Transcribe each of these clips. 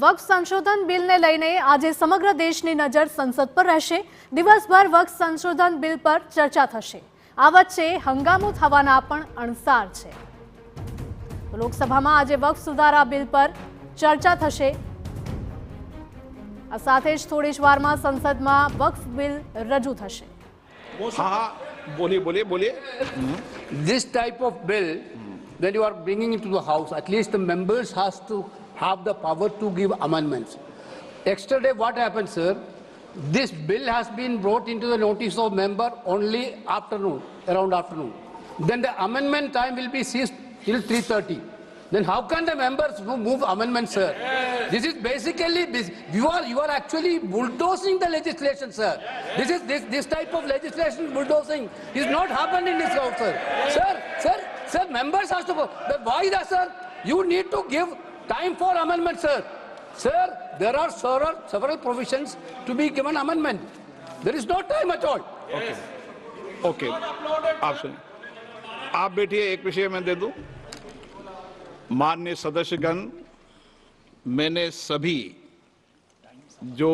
વક્ફ સંશોધન બિલને લઈને આજે સમગ્ર દેશની નજર સંસદ પર રહેશે। દિવસભર વક્ફ સંશોધન બિલ પર ચર્ચા થશે। આ વચ્ચે હંગામો થવાના પણ અણસાર છે। લોકસભામાં આજે વક્ફ સુધારા બિલ પર ચર્ચા થશે। આ સાથે જ થોડી જ વારમાં સંસદમાં વક્ફ બિલ રજૂ થશે। हाँ, बोलिए। This type of bill, when you are bringing it to the House, at least the members has to have the power to give amendments. Yesterday, what happened, sir? This bill has been brought into the notice of member only afternoon, around afternoon. Then the amendment time will be ceased till 3:30. Then how can the members move amendments, sir? This is basically you are actually bulldozing the legislation, sir. This type of legislation bulldozing is not happened in this house, sir. Sir, members has to go. But why that, sir? You need to give time for amendment, sir. Sir, there are several provisions to be given amendment. There is no time at all. Okay, आप सुनिए। आप बैठिए, एक विषय मैं दे दूं। माननीय सदस्यगण, मैंने सभी जो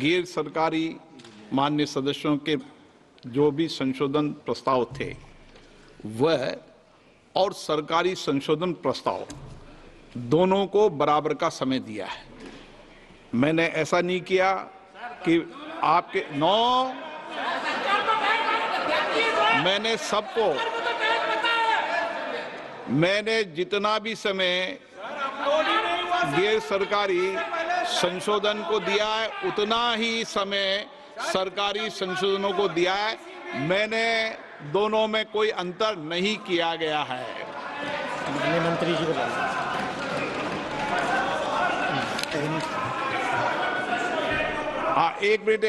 गैर सरकारी माननीय सदस्यों के जो भी संशोधन प्रस्ताव थे वह और सरकारी संशोधन प्रस्ताव दोनों को बराबर का समय दिया है। मैंने ऐसा नहीं किया कि आपके मैंने जितना भी समय गैर सरकारी संशोधन को दिया है उतना ही समय सरकारी संशोधनों को दिया है। मैंने दोनों में कोई अंतर नहीं किया गया है। मंत्री जी हाँ, एक मिनट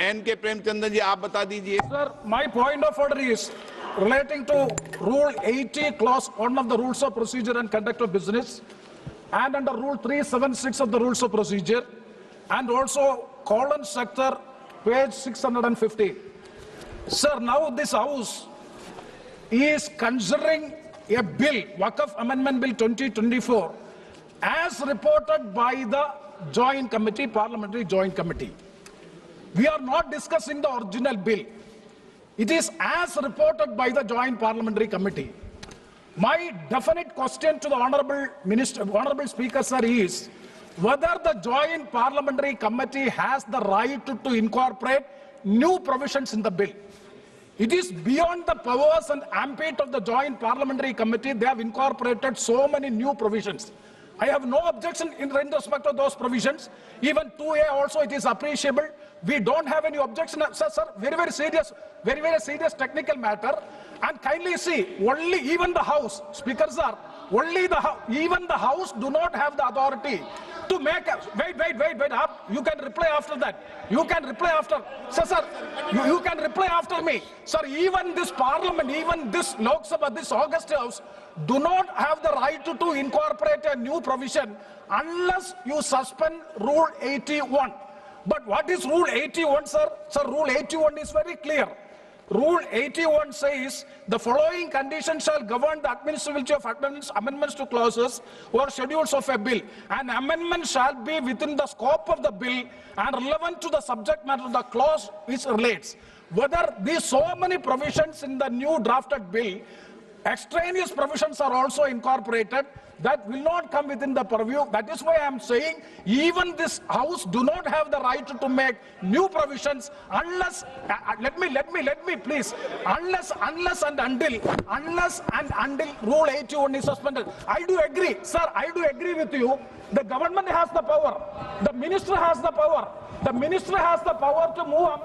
एन के प्रेमचंद्र जी, आप बता दीजिए। Sir, my point of order is relating to Rule 80, Clause 1 of the Rules of Procedure and Conduct of Business, and under Rule 376 of the Rules of Procedure, and also colon sector, page 650. Sir, now this House is considering a bill, Waqf Amendment Bill 2024, as reported by the Joint Committee, Parliamentary Joint Committee. We are not discussing the original bill. It is as reported by the Joint Parliamentary Committee. My definite question to the Honorable Minister, Honorable Speaker, sir, is whether the Joint Parliamentary Committee has the right to incorporate new provisions in the bill. It is beyond the powers and ambit of the Joint Parliamentary Committee. They have incorporated so many new provisions. I have no objection in respect of those provisions. Even 2A also, it is appreciable. We don't have any objection. Sir, very serious technical matter. And kindly see, only even the House, Speaker sir, even the House do not have the authority to make wait up. You can reply after that. You can reply after. Sir, you can reply after me. Sir, even this Parliament, even this Lok Sabha, this August House do not have the right to incorporate a new provision unless you suspend Rule 81. But what is Rule 81, sir? Sir, Rule 81 is very clear. Rule 81 says the following conditions shall govern the administrability of amendments to clauses or schedules of a bill. An amendment shall be within the scope of the bill and relevant to the subject matter of the clause which relates. Whether these so many provisions in the new drafted bill, extraneous provisions are also incorporated, that will not come within the purview. That is why I am saying even this House do not have the right to make new provisions unless, let me please, unless and until Rule 81 is suspended. I do agree, sir, I do agree with you. The government has the power. The minister has the power. The minister has the power to move.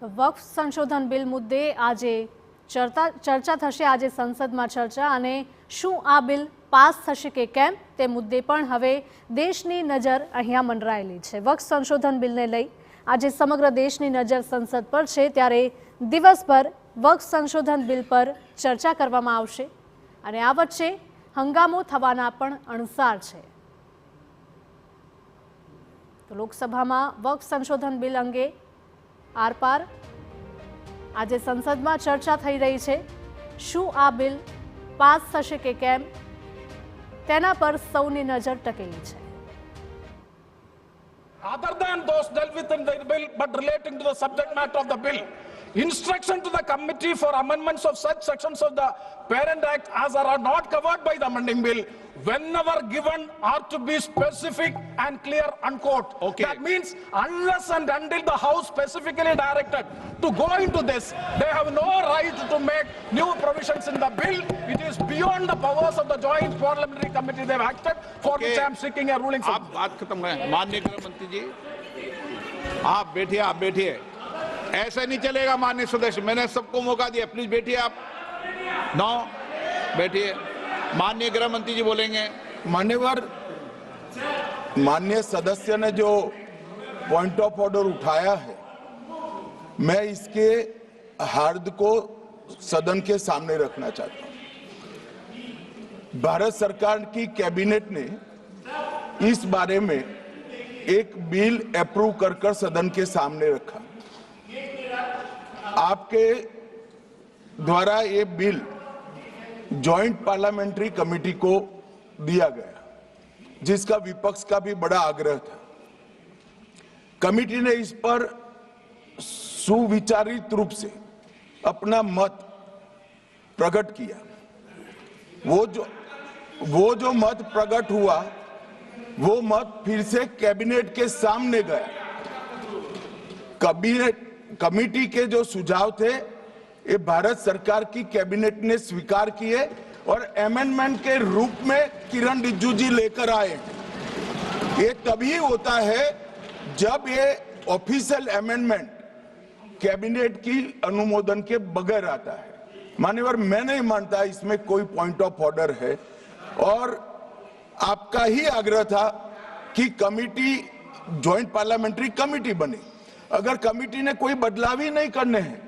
Waqf સંશોધન bill મુદ્દે આજે ચર્ચા થશે। આજે સંસદમાં ચર્ચા અને શું આ બિલ પાસ થશે કે કેમ તે મુદ્દે પણ હવે દેશની નજર અહીંયા મંડરાયેલી છે। વક્ફ સંશોધન બિલને લઈ આજે સમગ્ર દેશની નજર સંસદ પર છે, ત્યારે દિવસભર વક્ફ સંશોધન બિલ પર ચર્ચા કરવામાં આવશે અને આ વચ્ચે હંગામો થવાના પણ અણસાર છે। તો લોકસભામાં વક્ફ સંશોધન બિલ અંગે આરપાર આજે સંસદમાં ચર્ચા થઈ રહી છે। શું આ બિલ પાસ થશે કે કેમ તેના પર સૌની નજર ટકેલી છે. Other than those dealt with in the bill, but relating to the subject matter of the bill, instruction to the committee for amendments of such sections of the Parent Act as are not covered by the amending bill, whenever given, are to be specific and clear, unquote. Okay. That means unless and until the House specifically directed to go into this, they have no right to make new provisions in the bill. It is beyond the powers of the Joint Parliamentary Committee they have acted, for Okay. which I am seeking a ruling. आप बात खत्म करें. माननीय गृह मंत्री जी, आप बैठिए. ऐसे नहीं चलेगा माननीय सदस्य. मैंने सबको मौका दिया. प्लीज बैठिए आप. नो, बैठिए. माननीय गृह मंत्री जी बोलेंगे. मान्यवर, माननीय सदस्य ने जो पॉइंट ऑफ ऑर्डर उठाया है, मैं इसके हार्द को सदन के सामने रखना चाहता हूं. भारत सरकार की कैबिनेट ने इस बारे में एक बिल अप्रूव कर सदन के सामने रखा. आपके द्वारा ये बिल जॉइंट पार्लियामेंट्री कमेटी को दिया गया, जिसका विपक्ष का भी बड़ा आग्रह था. कमेटी ने इस पर सुविचारित रूप से अपना मत प्रकट किया. वो जो मत प्रकट हुआ, वो मत फिर से कैबिनेट के सामने गया. कमेटी के जो सुझाव थे, ये भारत सरकार की कैबिनेट ने स्वीकार किए और अमेंडमेंट के रूप में किरण रिजिजू जी लेकर आए. ये तभी होता है जब ये ऑफिशियल अमेंडमेंट कैबिनेट की अनुमोदन के बगैर आता है. मान्यवर, मैं नहीं मानता इसमें कोई पॉइंट ऑफ ऑर्डर है, और आपका ही आग्रह था कि कमेटी जॉइंट पार्लियामेंट्री कमेटी बने. अगर कमेटी ने कोई बदलाव ही नहीं करने हैं,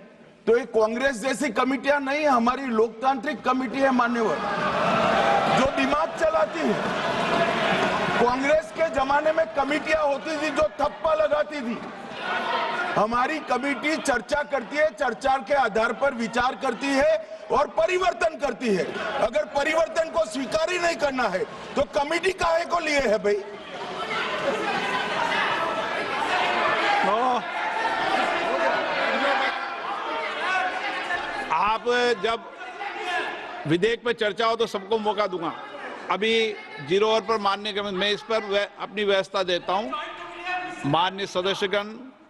तो ये कांग्रेस जैसी कमेटियां नहीं, हमारी लोकतांत्रिक कमेटी है मान्यवर, जो दिमाग चलाती है. कांग्रेस के जमाने में कमेटियां होती थी जो थप्पा लगाती थी. हमारी कमेटी चर्चा करती है, चर्चा के आधार पर विचार करती है और परिवर्तन करती है. अगर परिवर्तन को स्वीकार ही नहीं करना है, तो कमेटी काहे को लिए है भाई? आप जब विधेयक पे चर्चा हो तो सबको मौका दूंगा. अभी 0 ओवर पर माननीय मैं इस पर अपनी व्यवस्था देता हूं. माननीय सदस्यगण,